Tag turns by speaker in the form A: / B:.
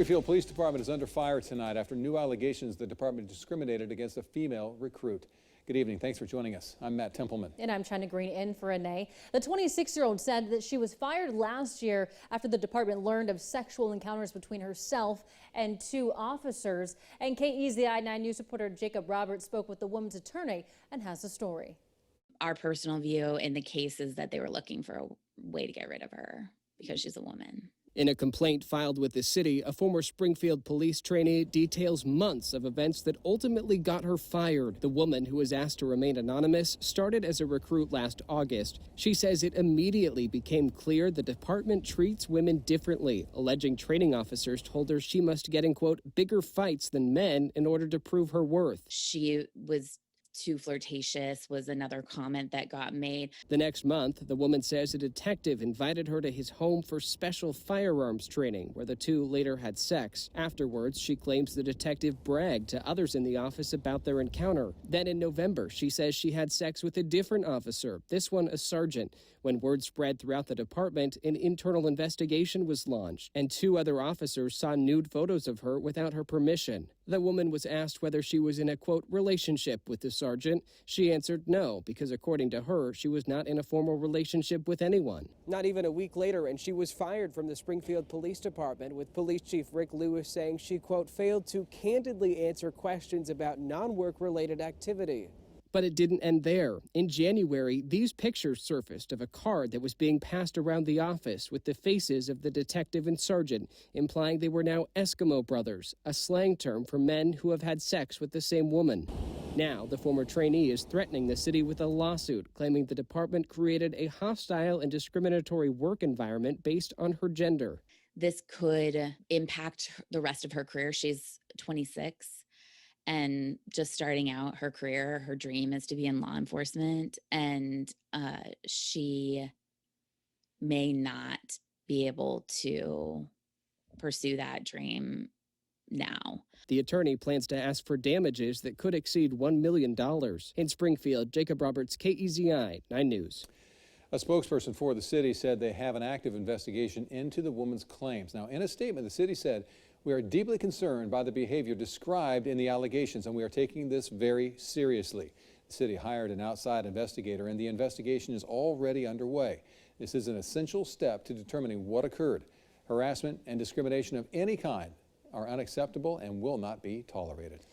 A: Springfield Police Department is under fire tonight after new allegations the department discriminated against a female recruit. Good evening. Thanks for joining us. I'm Matt Templeman.
B: And I'm China Green in for Renee. The 26-year-old said that she was fired last year after the department learned of sexual encounters between herself and two officers. And KEZI 9 News reporter Jacob Roberts spoke with the woman's attorney and has the story.
C: Our personal view in the case is that they were looking for a way to get rid of her because she's a woman.
D: In a complaint filed with the city, a former Springfield police trainee details months of events that ultimately got her fired. The woman, who was asked to remain anonymous, started as a recruit last August. She says it immediately became clear the department treats women differently, alleging training officers told her she must get in, quote, bigger fights than men in order to prove her worth.
C: She was too flirtatious was another comment that got made.
D: The next month, the woman says a detective invited her to his home for special firearms training, where the two later had sex. Afterwards, she claims the detective bragged to others in the office about their encounter. Then in November, she says she had sex with a different officer, this one a sergeant. When word spread throughout the department, an internal investigation was launched, and two other officers saw nude photos of her without her permission. The woman was asked whether she was in a, quote, relationship with the sergeant. She answered no, because according to her, she was not in a formal relationship with anyone. Not even a week later, and she was fired from the Springfield Police Department, with Police Chief Rick Lewis saying she, quote, failed to candidly answer questions about non-work related activity. But it didn't end there. In January, these pictures surfaced of a card that was being passed around the office with the faces of the detective and sergeant, implying they were now Eskimo brothers, a slang term for men who have had sex with the same woman. Now, the former trainee is threatening the city with a lawsuit, claiming the department created a hostile and discriminatory work environment based on her gender.
C: This could impact the rest of her career. She's 26. And just starting out her career, her dream is to be in law enforcement, and she may not be able to pursue that dream now.
D: The attorney plans to ask for damages that could exceed $1 million. In Springfield, Jacob Roberts, KEZI 9 News.
A: A spokesperson for the city said they have an active investigation into the woman's claims. Now, in a statement, the city said, "We are deeply concerned by the behavior described in the allegations, and we are taking this very seriously." The city hired an outside investigator, and the investigation is already underway. This is an essential step to determining what occurred. Harassment and discrimination of any kind are unacceptable and will not be tolerated.